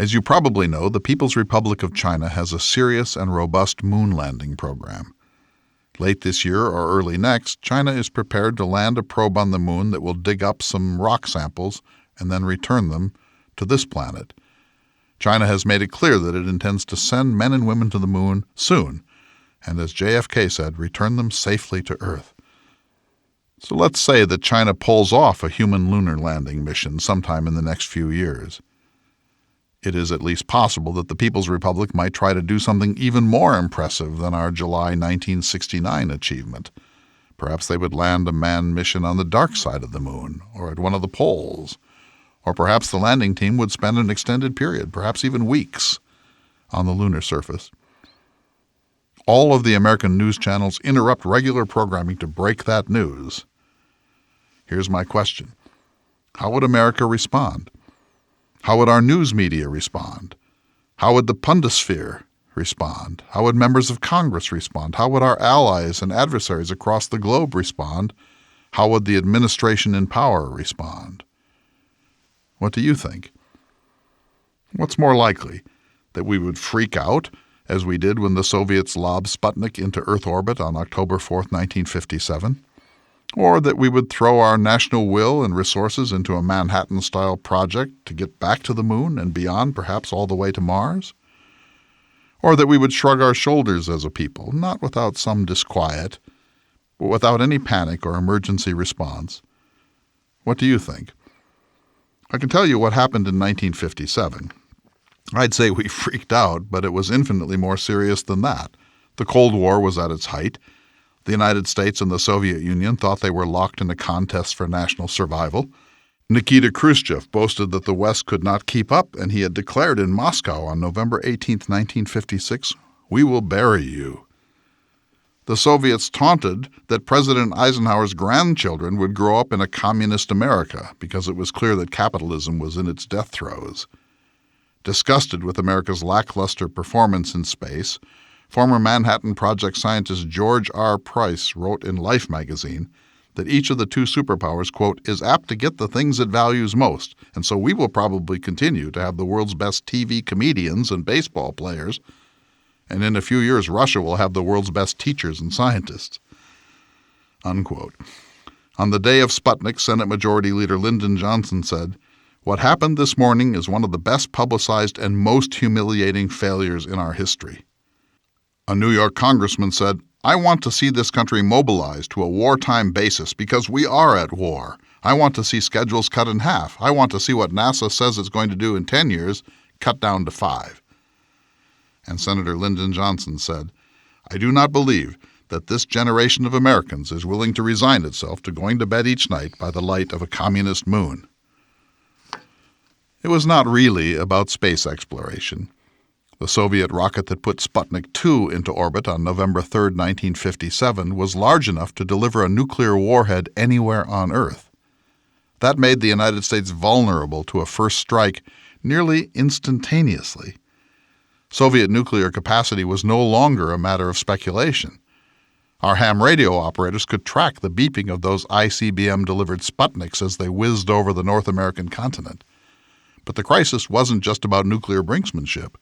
As you probably know, the People's Republic of China has a serious and robust moon landing program. Late this year or early next, China is prepared to land a probe on the moon that will dig up some rock samples and then return them to this planet. China has made it clear that it intends to send men and women to the moon soon, and as JFK said, return them safely to Earth. So let's say that China pulls off a human lunar landing mission sometime in the next few years. It is at least possible that the People's Republic might try to do something even more impressive than our July 1969 achievement. Perhaps they would land a manned mission on the dark side of the moon or at one of the poles. Or perhaps the landing team would spend an extended period, perhaps even weeks, on the lunar surface. All of the American news channels interrupt regular programming to break that news. Here's my question. How would America respond? How would our news media respond? How would the pundisphere respond? How would members of Congress respond? How would our allies and adversaries across the globe respond? How would the administration in power respond? What do you think? What's more likely, that we would freak out, as we did when the Soviets lobbed Sputnik into Earth orbit on October 4, 1957? Or that we would throw our national will and resources into a Manhattan-style project to get back to the moon and beyond, perhaps all the way to Mars? Or that we would shrug our shoulders as a people, not without some disquiet, but without any panic or emergency response? What do you think? I can tell you what happened in 1957. I'd say we freaked out, but it was infinitely more serious than that. The Cold War was at its height. The United States and the Soviet Union thought they were locked in a contest for national survival. Nikita Khrushchev boasted that the West could not keep up, and he had declared in Moscow on November 18, 1956, "We will bury you." The Soviets taunted that President Eisenhower's grandchildren would grow up in a communist America because it was clear that capitalism was in its death throes. Disgusted with America's lackluster performance in space, former Manhattan Project scientist George R. Price wrote in Life magazine that each of the two superpowers, quote, is apt to get the things it values most, and so we will probably continue to have the world's best TV comedians and baseball players, and in a few years Russia will have the world's best teachers and scientists, unquote. On the day of Sputnik, Senate Majority Leader Lyndon Johnson said, "What happened this morning is one of the best publicized and most humiliating failures in our history." A New York congressman said, "I want to see this country mobilized to a wartime basis because we are at war. I want to see schedules cut in half. I want to see what NASA says it's going to do in 10 years cut down to 5. And Senator Lyndon Johnson said, "I do not believe that this generation of Americans is willing to resign itself to going to bed each night by the light of a communist moon." It was not really about space exploration. The Soviet rocket that put Sputnik 2 into orbit on November 3, 1957, was large enough to deliver a nuclear warhead anywhere on Earth. That made the United States vulnerable to a first strike nearly instantaneously. Soviet nuclear capacity was no longer a matter of speculation. Our ham radio operators could track the beeping of those ICBM-delivered Sputniks as they whizzed over the North American continent. But the crisis wasn't just about nuclear brinksmanship.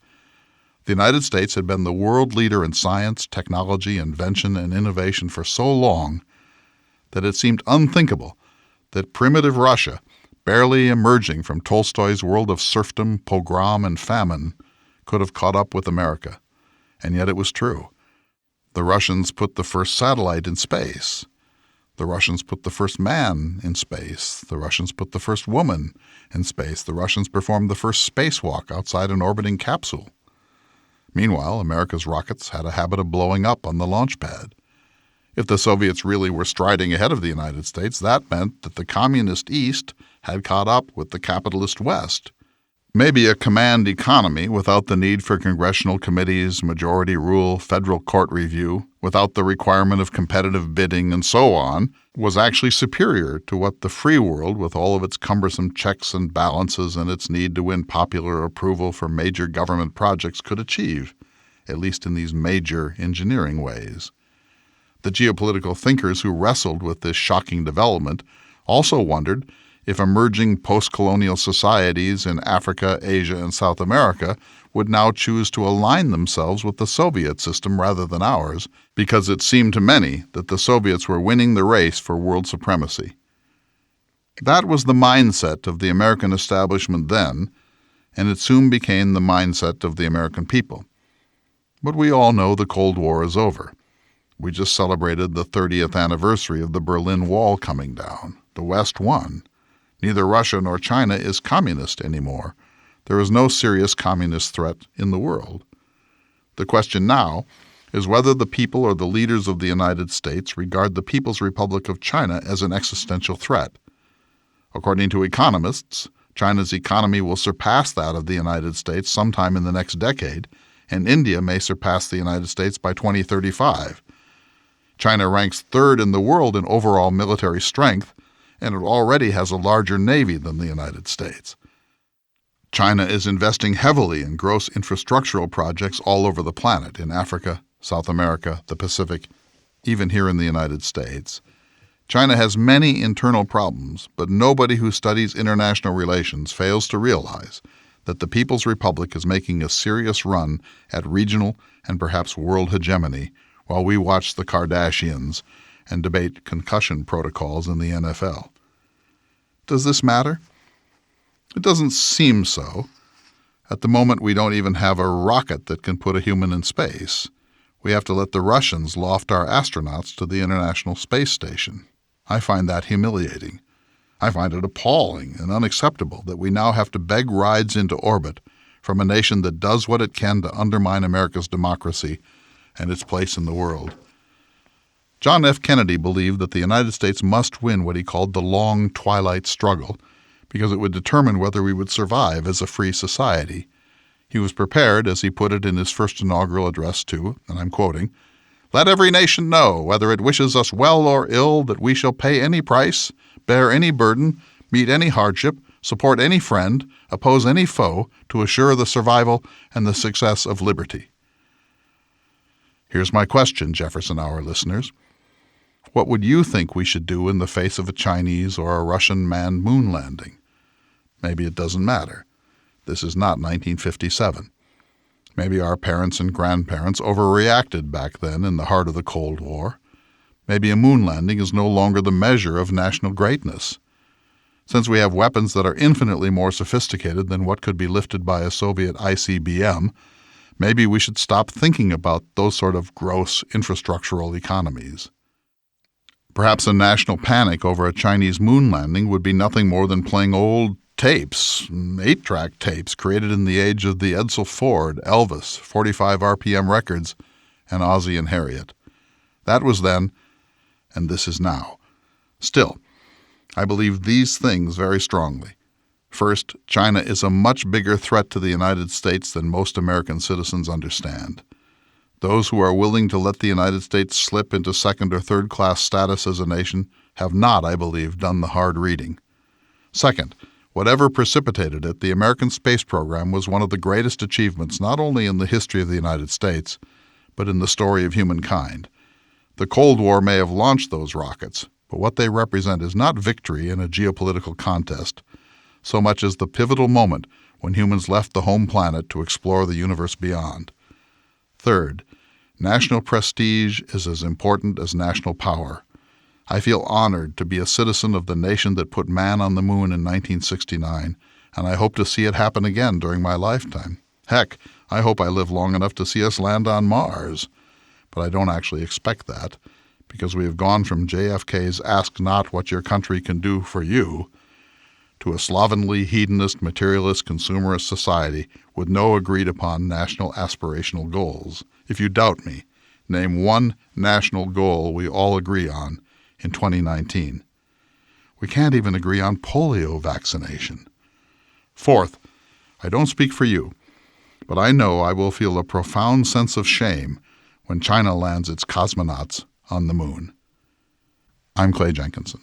The United States had been the world leader in science, technology, invention, and innovation for so long that it seemed unthinkable that primitive Russia, barely emerging from Tolstoy's world of serfdom, pogrom, and famine, could have caught up with America. And yet it was true. The Russians put the first satellite in space. The Russians put the first man in space. The Russians put the first woman in space. The Russians performed the first spacewalk outside an orbiting capsule. Meanwhile, America's rockets had a habit of blowing up on the launch pad. If the Soviets really were striding ahead of the United States, that meant that the communist East had caught up with the capitalist West. Maybe a command economy without the need for congressional committees, majority rule, federal court review, without the requirement of competitive bidding, and so on, was actually superior to what the free world, with all of its cumbersome checks and balances and its need to win popular approval for major government projects, could achieve, at least in these major engineering ways. The geopolitical thinkers who wrestled with this shocking development also wondered if emerging post-colonial societies in Africa, Asia, and South America would now choose to align themselves with the Soviet system rather than ours, because it seemed to many that the Soviets were winning the race for world supremacy. That was the mindset of the American establishment then, and it soon became the mindset of the American people. But we all know the Cold War is over. We just celebrated the 30th anniversary of the Berlin Wall coming down. The West won. Neither Russia nor China is communist anymore. There is no serious communist threat in the world. The question now is whether the people or the leaders of the United States regard the People's Republic of China as an existential threat. According to economists, China's economy will surpass that of the United States sometime in the next decade, and India may surpass the United States by 2035. China ranks third in the world in overall military strength, and it already has a larger navy than the United States. China is investing heavily in gross infrastructural projects all over the planet, in Africa, South America, the Pacific, even here in the United States. China has many internal problems, but nobody who studies international relations fails to realize that the People's Republic is making a serious run at regional and perhaps world hegemony while we watch the Kardashians and debate concussion protocols in the NFL. Does this matter? It doesn't seem so. At the moment, we don't even have a rocket that can put a human in space. We have to let the Russians loft our astronauts to the International Space Station. I find that humiliating. I find it appalling and unacceptable that we now have to beg rides into orbit from a nation that does what it can to undermine America's democracy and its place in the world. John F. Kennedy believed that the United States must win what he called the long twilight struggle, because it would determine whether we would survive as a free society. He was prepared, as he put it in his first inaugural address to, and I'm quoting, "Let every nation know, whether it wishes us well or ill, that we shall pay any price, bear any burden, meet any hardship, support any friend, oppose any foe, to assure the survival and the success of liberty." Here's my question, Jefferson Hour listeners. What would you think we should do in the face of a Chinese or a Russian manned moon landing? Maybe it doesn't matter. This is not 1957. Maybe our parents and grandparents overreacted back then in the heart of the Cold War. Maybe a moon landing is no longer the measure of national greatness. Since we have weapons that are infinitely more sophisticated than what could be lifted by a Soviet ICBM, maybe we should stop thinking about those sort of gross infrastructural economies. Perhaps a national panic over a Chinese moon landing would be nothing more than playing old tapes, 8-track tapes created in the age of the Edsel Ford, Elvis, 45 RPM records, and Ozzie and Harriet. That was then, and this is now. Still, I believe these things very strongly. First, China is a much bigger threat to the United States than most American citizens understand. Those who are willing to let the United States slip into second or third class status as a nation have not, I believe, done the hard reading. Second, whatever precipitated it, the American space program was one of the greatest achievements not only in the history of the United States, but in the story of humankind. The Cold War may have launched those rockets, but what they represent is not victory in a geopolitical contest, so much as the pivotal moment when humans left the home planet to explore the universe beyond. Third, national prestige is as important as national power. I feel honored to be a citizen of the nation that put man on the moon in 1969, and I hope to see it happen again during my lifetime. Heck, I hope I live long enough to see us land on Mars. But I don't actually expect that, because we have gone from JFK's "ask not what your country can do for you" to a slovenly, hedonist, materialist, consumerist society with no agreed-upon national aspirational goals. If you doubt me, name one national goal we all agree on in 2019. We can't even agree on polio vaccination. Fourth, I don't speak for you, but I know I will feel a profound sense of shame when China lands its cosmonauts on the moon. I'm Clay Jenkinson.